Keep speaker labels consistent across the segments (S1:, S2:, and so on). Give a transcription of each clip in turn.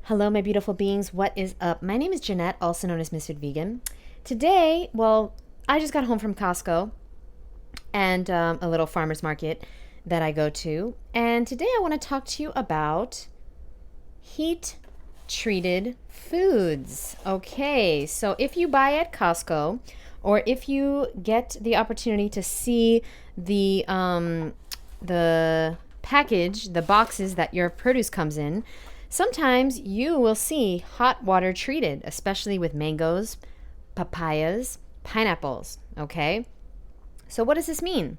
S1: Hello, my beautiful beings. What is up? My name is Jeanette, also known as Ms.FitVegan. Today, I just got home from Costco and a little farmer's market that I go to. And today I want to talk to you about heat-treated foods. Okay, so if you buy at Costco or if you get the opportunity to see the package, the boxes that your produce comes in, sometimes you will see hot water treated, especially with mangoes, papayas, pineapples, okay? So what does this mean?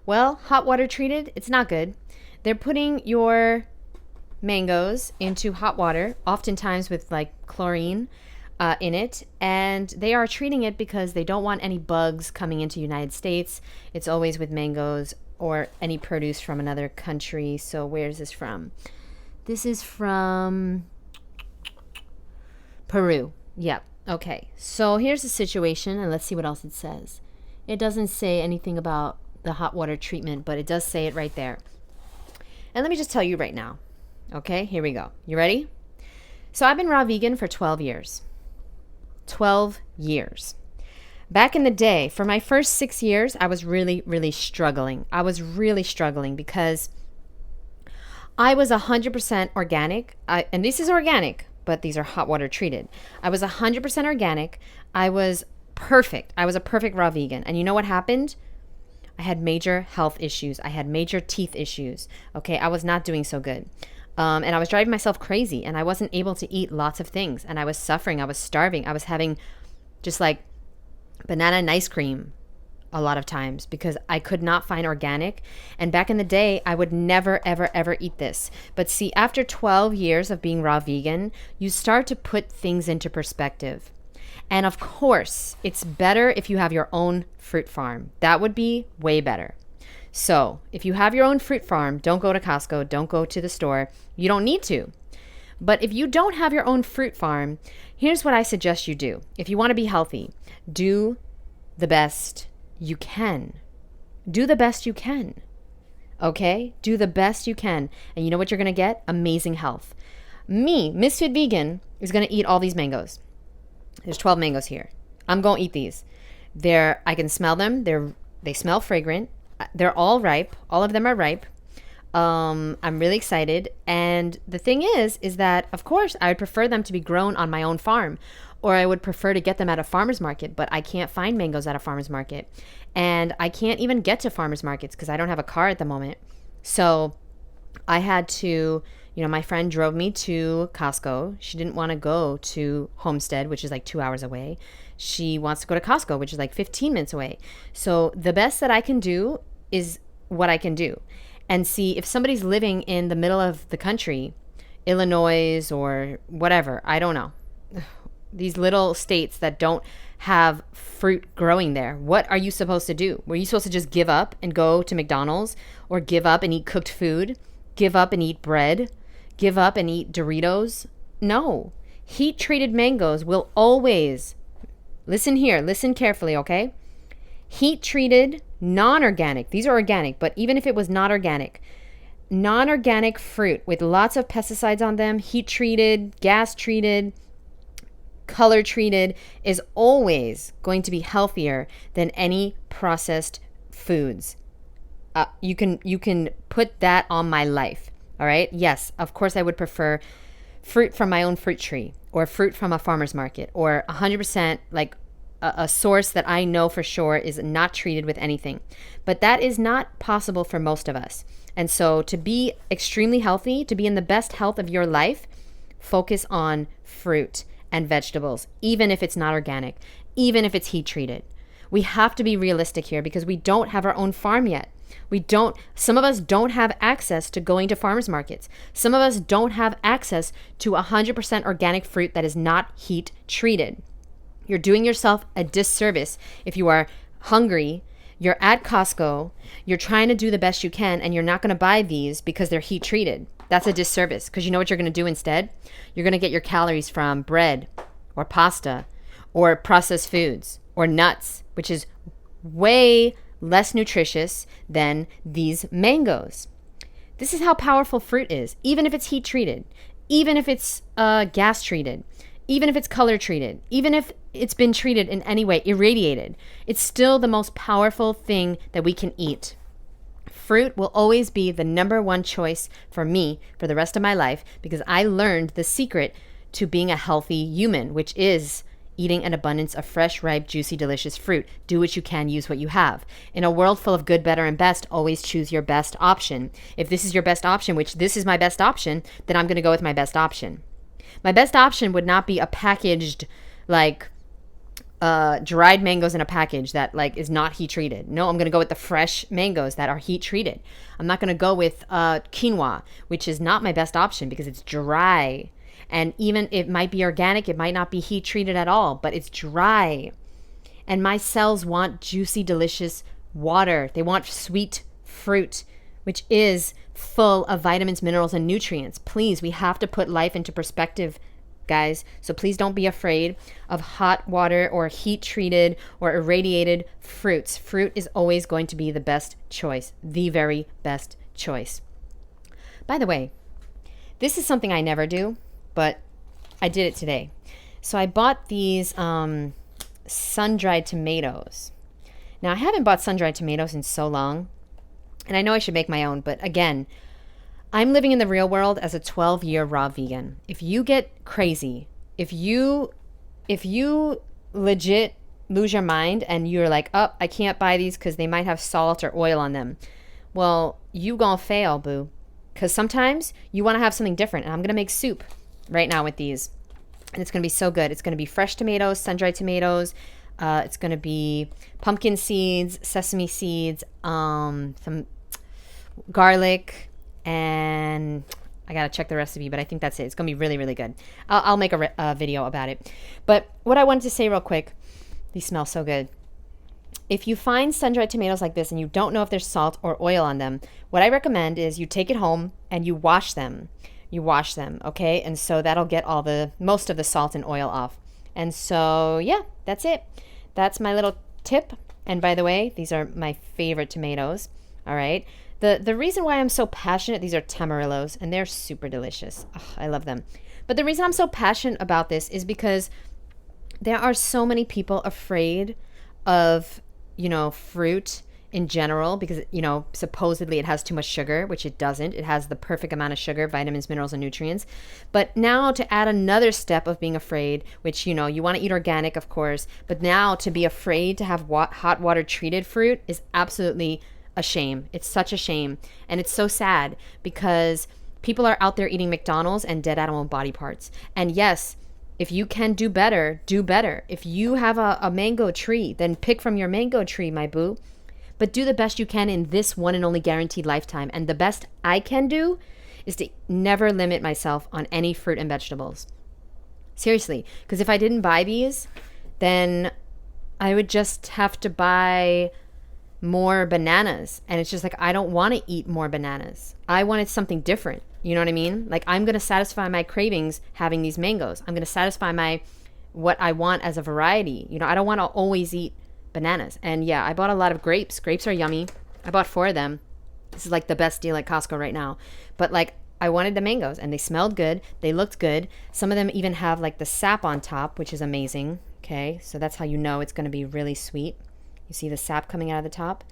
S1: Well, hot water treated, it's not good. They're putting your mangoes into hot water, oftentimes with like chlorine in it, and they are treating it because they don't want any bugs coming into the United States. It's always with mangoes or any produce from another country. So where's this from? This is from Peru. Yep. Okay. So here's the situation, and let's see what else it says. It doesn't say anything about the hot water treatment, but it does say it right there. And let me just tell you right now. Okay, here we go. You ready? So I've been raw vegan for 12 years. 12 years. Back in the day, for my first 6 years, I was really, really struggling. I was really struggling because I was 100% organic, and this is organic, but these are hot water treated. I was 100% organic. I was perfect. I was a perfect raw vegan. And you know what happened? I had major health issues. I had major teeth issues. Okay, I was not doing so good. And I was driving myself crazy, and I wasn't able to eat lots of things. And I was suffering. I was starving. I was having just like banana and ice cream a lot of times because I could not find organic. And back in the day, I would never, ever, ever eat this. But see, after 12 years of being raw vegan, you start to put things into perspective. And of course, it's better if you have your own fruit farm. That would be way better. So if you have your own fruit farm, don't go to Costco, don't go to the store. You don't need to. But if you don't have your own fruit farm, here's what I suggest you do. If you want to be healthy, do the best you can. Do the best you can. Okay? Do the best you can. And you know what you're going to get? Amazing health. Me, Ms.FitVegan, is going to eat all these mangoes. There's 12 mangoes here. I'm going to eat these. I can smell them. They smell fragrant. They're all ripe. All of them are ripe. I'm really excited. And the thing is that, of course, I would prefer them to be grown on my own farm, or I would prefer to get them at a farmer's market, but I can't find mangoes at a farmer's market. And I can't even get to farmer's markets because I don't have a car at the moment. So I had to, my friend drove me to Costco. She didn't want to go to Homestead, which is like 2 hours away. She wants to go to Costco, which is like 15 minutes away. So the best that I can do is what I can do. And see, if somebody's living in the middle of the country, Illinois or whatever, I don't know, these little states that don't have fruit growing there, what are you supposed to do? Were you supposed to just give up and go to McDonald's, or give up and eat cooked food, give up and eat bread, give up and eat Doritos? No. Heat treated mangoes will always, listen here, listen carefully, okay? Heat treated, non-organic, these are organic, but even if it was not organic, non-organic fruit with lots of pesticides on them, heat treated, gas treated, color treated, is always going to be healthier than any processed foods. You can put that on my life. All right. Yes, of course I would prefer fruit from my own fruit tree, or fruit from a farmer's market, or 100% like a source that I know for sure is not treated with anything. But that is not possible for most of us. And so to be extremely healthy, to be in the best health of your life, focus on fruit and vegetables, even if it's not organic, even if it's heat treated. We have to be realistic here because we don't have our own farm yet. Some of us don't have access to going to farmers markets. Some of us don't have access to 100% organic fruit that is not heat treated. You're doing yourself a disservice if you are hungry, you're at Costco, you're trying to do the best you can, and you're not going to buy these because they're heat treated. That's a disservice, because you know what you're going to do instead? You're going to get your calories from bread or pasta or processed foods or nuts, which is way less nutritious than these mangoes. This is how powerful fruit is, even if it's heat treated. even if it's gas treated, even if it's color treated, even if it's been treated in any way, irradiated. It's still the most powerful thing that we can eat. Fruit will always be the number one choice for me for the rest of my life, because I learned the secret to being a healthy human, which is eating an abundance of fresh, ripe, juicy, delicious fruit. Do what you can, use what you have. In a world full of good, better, and best, always choose your best option. If this is your best option, which this is my best option, then I'm going to go with my best option. My best option would not be a packaged, like, dried mangoes in a package that like is not heat treated. No, I'm going to go with the fresh mangoes that are heat treated. I'm not going to go with quinoa, which is not my best option because it's dry. And even it might be organic, it might not be heat treated at all, but it's dry. And my cells want juicy, delicious water. They want sweet fruit, which is full of vitamins, minerals, and nutrients. Please, we have to put life into perspective, guys. So please don't be afraid of hot water or heat treated or irradiated fruits. Fruit is always going to be the best choice, the very best choice. By the way, this is something I never do, but I did it today. So I bought these sun-dried tomatoes. Now, I haven't bought sun-dried tomatoes in so long, and I know I should make my own, but again, I'm living in the real world as a 12-year raw vegan. If you get crazy, if you legit lose your mind and you're like, oh, I can't buy these because they might have salt or oil on them, well, you gonna fail, boo. Because sometimes you want to have something different, and I'm gonna make soup right now with these, and it's gonna be so good. It's gonna be fresh tomatoes, sun-dried tomatoes. It's gonna be pumpkin seeds, sesame seeds, some garlic, and I gotta check the recipe, but I think that's it. It's gonna be really, really good. I'll make a video about it. But what I wanted to say real quick, these smell so good. If you find sun-dried tomatoes like this and you don't know if there's salt or oil on them, what I recommend is you take it home and you wash them. Okay? And so that'll get most of the salt and oil off. And so, yeah, that's it. That's my little tip. And by the way, these are my favorite tomatoes. All right? The reason why I'm so passionate, these are Tamarillos, and they're super delicious. Oh, I love them. But the reason I'm so passionate about this is because there are so many people afraid of, fruit in general, because, supposedly it has too much sugar, which it doesn't. It has the perfect amount of sugar, vitamins, minerals, and nutrients. But now to add another step of being afraid, which, you want to eat organic, of course, but now to be afraid to have hot water treated fruit is absolutely a shame. It's such a shame. And it's so sad because people are out there eating McDonald's and dead animal body parts. And yes, if you can do better, do better. If you have a mango tree, then pick from your mango tree, my boo. But do the best you can in this one and only guaranteed lifetime. And the best I can do is to never limit myself on any fruit and vegetables. Seriously, because if I didn't buy these, then I would just have to buy more bananas. And it's just like, I don't want to eat more bananas. I wanted something different. You know what I mean? Like, I'm going to satisfy my cravings having these mangoes. I'm going to satisfy what I want as a variety. I don't want to always eat bananas. And yeah, I bought a lot of grapes. Grapes are yummy. I bought 4 of them. This is like the best deal at Costco right now. But like, I wanted the mangoes, and they smelled good. They looked good. Some of them even have like the sap on top, which is amazing. Okay, so that's how you know it's going to be really sweet. You see the sap coming out of the top.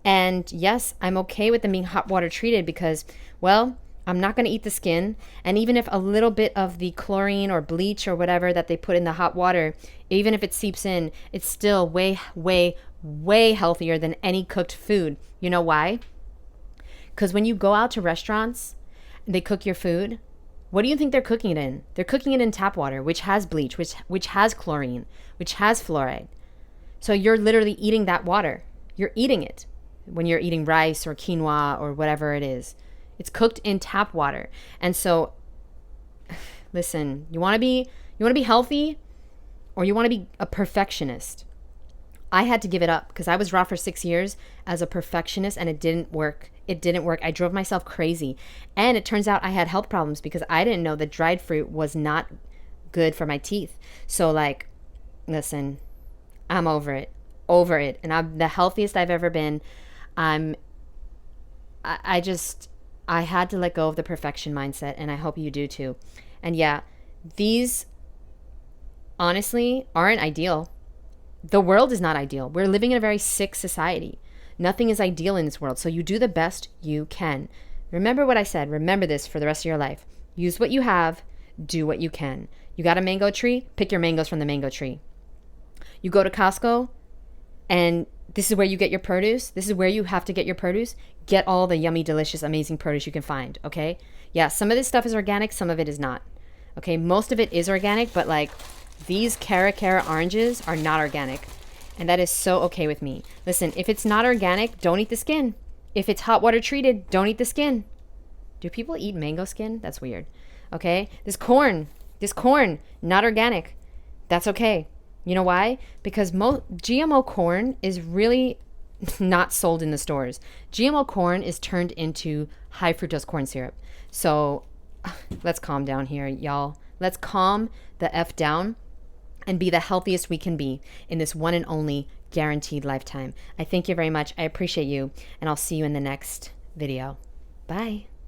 S1: And yes, I'm okay with them being hot water treated because, well, I'm not going to eat the skin. And even if a little bit of the chlorine or bleach or whatever that they put in the hot water, even if it seeps in, it's still way, way, way healthier than any cooked food. You know why? Because when you go out to restaurants and they cook your food, what do you think they're cooking it in? They're cooking it in tap water, which has bleach, which has chlorine, which has fluoride. So you're literally eating that water. You're eating it when you're eating rice or quinoa or whatever it is. It's cooked in tap water. And so, listen, you want to be healthy, or you want to be a perfectionist? I had to give it up because I was raw for 6 years as a perfectionist, and it didn't work. It didn't work. I drove myself crazy. And it turns out I had health problems because I didn't know that dried fruit was not good for my teeth. So like, listen, I'm over it. And I'm the healthiest I've ever been. I had to let go of the perfection mindset, and I hope you do too. And yeah, these honestly aren't ideal. The world is not ideal. We're living in a very sick society. Nothing is ideal in this world. So you do the best you can. Remember what I said. Remember this for the rest of your life. Use what you have. Do what you can. You got a mango tree? Pick your mangoes from the mango tree. You go to Costco and this is where you get your produce. This is where you have to get your produce. Get all the yummy, delicious, amazing produce you can find, okay? Yeah, some of this stuff is organic. Some of it is not. Okay, most of it is organic, but like these Cara oranges are not organic. And that is so okay with me. Listen, if it's not organic, don't eat the skin. If it's hot water treated, don't eat the skin. Do people eat mango skin? That's weird. Okay? This corn, not organic. That's okay. You know why? Because GMO corn is really not sold in the stores. GMO corn is turned into high fructose corn syrup. So let's calm down here, y'all. Let's calm the F down and be the healthiest we can be in this one and only guaranteed lifetime. I thank you very much. I appreciate you, and I'll see you in the next video. Bye.